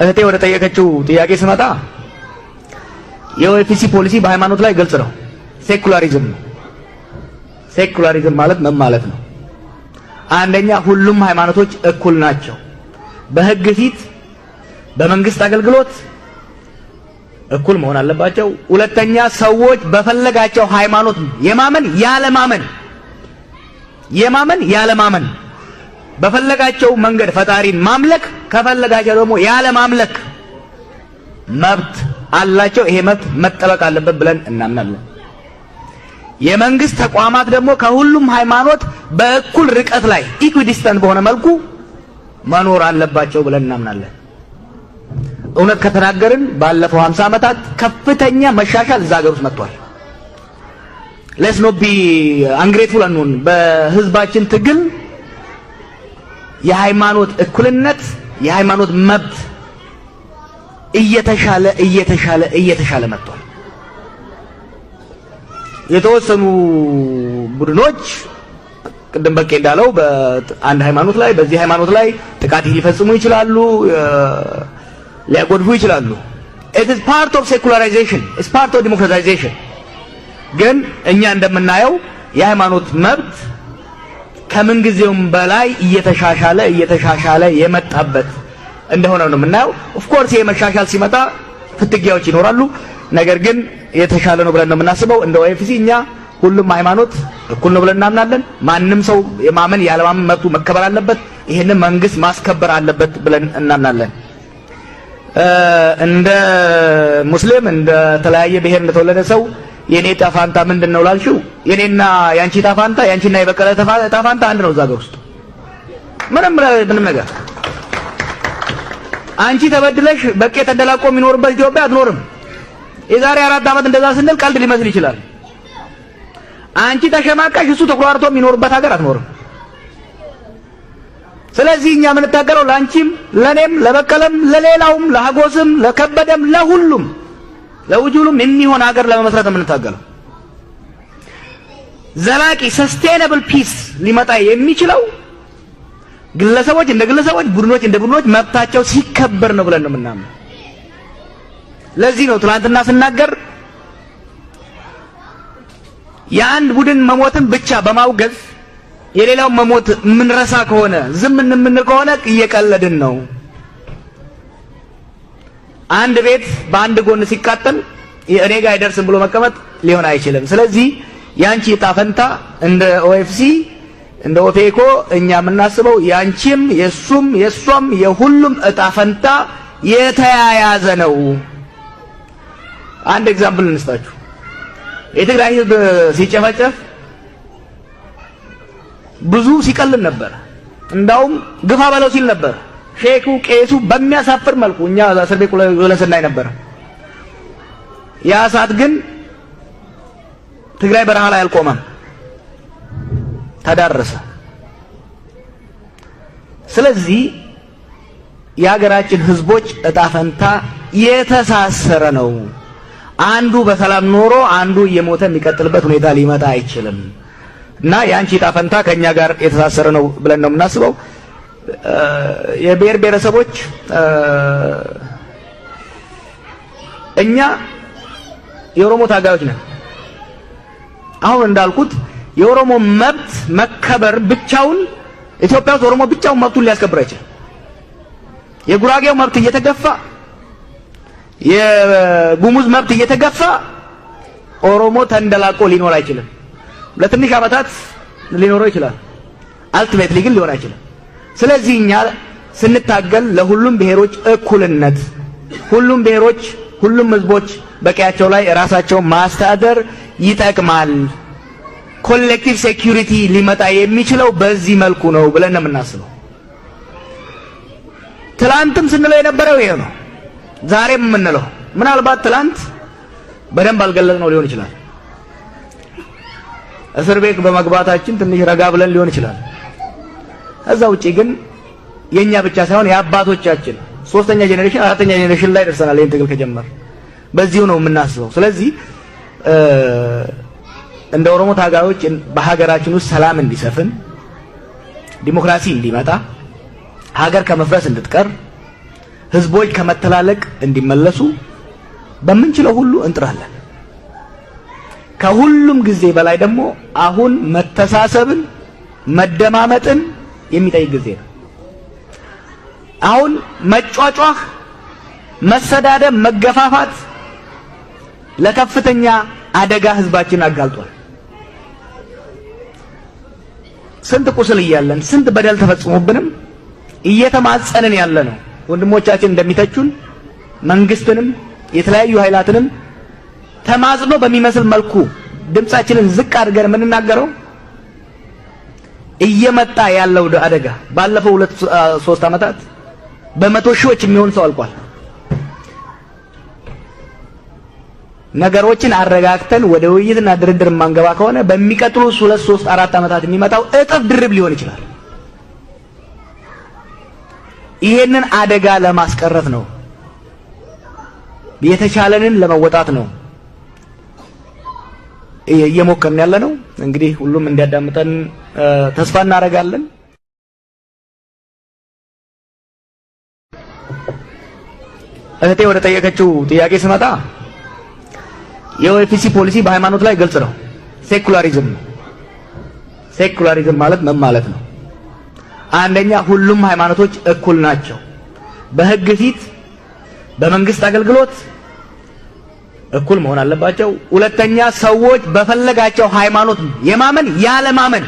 እህቴ ወደ ጠየቀችው ጥያቄ ስመጣ የኦኤፍሲ ፖሊሲ በሃይማኖት ላይ ግልጽ ነው። ሴኩላሪዝም ነው። ሴኩላሪዝም ማለት ምን ማለት ነው? አንደኛ ሁሉም ሃይማኖቶች እኩል ናቸው በህግ ፊት በመንግስት አገልግሎት እኩል መሆን አለባቸው። ሁለተኛ ሰዎች በፈለጋቸው ሃይማኖት የማመን ያለማመን በፈለጋቸው መንገድ ፈጣሪን ማምለክ ከፈለጋቸው ደግሞ ያለ ማምለክ መብት አላቸው። ይሄ መብት መጠበቅ አለበት ብለን እናምናለን። የመንግስት ተቋማት ደግሞ ከሁሉም ሃይማኖት በእኩል ርቀት ላይ ኢኩዲስተንት በሆነ መልኩ መኖር አለባቸው ብለን እናምናለን። እውነት ከተናገርን ባለፈው 50 ዓመታት ከፍተኛ መሻሻል እዛ ሀገር ውስጥ መጥቷል። ሌትስ ኖት ቢ አንግሬትፉል አንሁን። በህዝባችን ትግል የሃይማኖት እኩልነት የሃይማኖት መብት እየተሻለ መጥቷል። የተወሰኑ ቡድኖች ቅድም በቄ እንዳለው በአንድ ሃይማኖት ላይ በዚህ ሃይማኖት ላይ ጥቃት ሊፈጽሙ ይችላሉ፣ ሊያጎድፉ ይችላሉ። it is part of secularization, it's part of democratization። ግን እኛ እንደምናየው የሃይማኖት መብት ከምን ጊዜውም በላይ እየተሻሻለ የመጣበት እንደሆነ ነው የምናየው። ኦፍ ኮርስ የመሻሻል ሲመጣ ፍትጊያዎች ይኖራሉ። ነገር ግን የተሻለ ነው ብለን ነው የምናስበው። እንደ ኦኤፍሲ እኛ ሁሉም ሃይማኖት እኩል ነው ብለን እናምናለን። ማንም ሰው የማመን ያለማመን መብቱ መከበር አለበት። ይሄንን መንግስት ማስከበር አለበት ብለን እናምናለን። እንደ ሙስሊም እንደ ተለያየ ብሔር እንደተወለደ ሰው የኔ ጣፋንታ ምንድነው ላልሽው፣ የኔና ያንቺ ጣፋንታ ያንቺና የበቀለ ጣፋንታ አንድ ነው። እዛ ሀገር ውስጥ ምንም ነገር አንቺ ተበድለሽ በቄ ተደላቆ የሚኖርበት ኢትዮጵያ አትኖርም። የዛሬ 4 ዓመት እንደዛ ስንል ቀልድ ሊመስል ይችላል። አንቺ ተሸማቃሽ እሱ ተኩራርቶ የሚኖርበት ሀገር አትኖርም። ስለዚህ እኛ የምንታገለው ላንቺም ለኔም ለበቀለም ለሌላውም ለሀጎስም ለከበደም ለሁሉም ለውጁሉም የሚሆን ሀገር ለመመስረት የምንታገለው ዘላቂ ሰስቴነብል ፒስ ሊመጣ የሚችለው ግለሰቦች እንደ ግለሰቦች ቡድኖች እንደ ቡድኖች መብታቸው ሲከበር ነው ብለን ነው የምናምነው። ለዚህ ነው ትናንትና ስናገር የአንድ ቡድን መሞትን ብቻ በማውገዝ የሌላው መሞት ምንረሳ ከሆነ ዝም እንምንል ከሆነ እየቀለድን ነው። አንድ ቤት በአንድ ጎን ሲቃጠል እኔ ጋር አይደርስም ብሎ መቀመጥ ሊሆን አይችልም። ስለዚህ ያንቺ ዕጣ ፈንታ እንደ ኦኤፍሲ እንደ ኦፌኮ እኛ የምናስበው ያንቺም የሷም የሁሉም ዕጣ ፈንታ የተያያዘ ነው። አንድ ኤግዛምፕል እንስጣችሁ። የትግራይ ህዝብ ሲጨፈጨፍ ብዙ ሲቀልም ነበር። እንዳውም ግፋ በለው ሲል ነበር። ሼኩ ቄሱ በሚያሳፍር መልኩ እኛ እስር ቤት ለስናይ ነበር። ያ ሰዓት ግን ትግራይ በረሃ ላይ አልቆመም፣ ተዳረሰ። ስለዚህ የሀገራችን ህዝቦች ዕጣ ፈንታ የተሳሰረ ነው። አንዱ በሰላም ኖሮ አንዱ እየሞተ የሚቀጥልበት ሁኔታ ሊመጣ አይችልም እና ያንቺ ዕጣ ፈንታ ከኛ ጋር የተሳሰረ ነው ብለን ነው የምናስበው። የብሔር ብሔረሰቦች እኛ የኦሮሞ ታጋዮች ነን። አሁን እንዳልኩት የኦሮሞ መብት መከበር ብቻውን ኢትዮጵያ ውስጥ ኦሮሞ ብቻውን መብቱን ሊያስከብር አይችልም። የጉራጌው መብት እየተገፋ የጉሙዝ መብት እየተገፋ ኦሮሞ ተንደላቆ ሊኖር አይችልም። ለትንሽ ዓመታት ሊኖረው ይችላል፣ አልቲሜትሊ ግን ሊሆን አይችልም። ስለዚህ እኛ ስንታገል ለሁሉም ብሔሮች እኩልነት፣ ሁሉም ብሔሮች ሁሉም ህዝቦች በቀያቸው ላይ ራሳቸውን ማስተዳደር ይጠቅማል፣ ኮሌክቲቭ ሴኩሪቲ ሊመጣ የሚችለው በዚህ መልኩ ነው ብለን ነው የምናስበው። ትላንትም ስንለው የነበረው ይሄ ነው፣ ዛሬም የምንለው ምናልባት ትላንት በደንብ አልገለጽነው ሊሆን ይችላል። እስር ቤት በመግባታችን ትንሽ ረጋ ብለን ሊሆን ይችላል። ከዛ ውጪ ግን የኛ ብቻ ሳይሆን የአባቶቻችን 3ኛ ጄኔሬሽን 4ኛ ጄኔሬሽን ላይ ደርሰናል። ይሄን ትግል ከጀመር በዚሁ ነው የምናስበው። ስለዚህ እንደ ኦሮሞ ታጋዮች በሀገራችን ውስጥ ሰላም እንዲሰፍን፣ ዲሞክራሲ እንዲመጣ፣ ሀገር ከመፍረስ እንድትቀር፣ ህዝቦች ከመተላለቅ እንዲመለሱ በምንችለው ሁሉ እንጥራለን። ከሁሉም ጊዜ በላይ ደግሞ አሁን መተሳሰብን መደማመጥን የሚጠይቅ ጊዜ ነው። አሁን መጫጫህ፣ መሰዳደብ፣ መገፋፋት ለከፍተኛ አደጋ ህዝባችን አጋልጧል። ስንት ቁስል እያለን ስንት በደል ተፈጽሞብንም እየተማጸንን ያለ ነው። ወንድሞቻችን እንደሚተቹን መንግስትንም የተለያዩ ኃይላትንም ተማጽኖ በሚመስል መልኩ ድምጻችንን ዝቅ አድርገን የምንናገረው እየመጣ ያለው አደጋ ባለፈው 2-3 ዓመታት በመቶ ሺዎች የሚሆን ሰው አልቋል። ነገሮችን አረጋግተን ወደ ውይይትና ድርድር ማንገባ ከሆነ በሚቀጥሉ 2-3-4 ዓመታት የሚመጣው እጥፍ ድርብ ሊሆን ይችላል። ይሄንን አደጋ ለማስቀረት ነው፣ የተቻለንን ለመወጣት ነው እየሞከርን ያለ ነው። እንግዲህ ሁሉም እንዲያዳምጠን ተስፋ እናደርጋለን። እህቴ ወደ ጠየቀችው ጥያቄ ስመጣ የኦኤፍሲ ፖሊሲ በሃይማኖት ላይ ግልጽ ነው። ሴኩላሪዝም ነው። ሴኩላሪዝም ማለት ምን ማለት ነው? አንደኛ ሁሉም ሃይማኖቶች እኩል ናቸው። በህግ ፊት በመንግስት አገልግሎት እኩል መሆን አለባቸው። ሁለተኛ ሰዎች በፈለጋቸው ሃይማኖት የማመን ያለማመን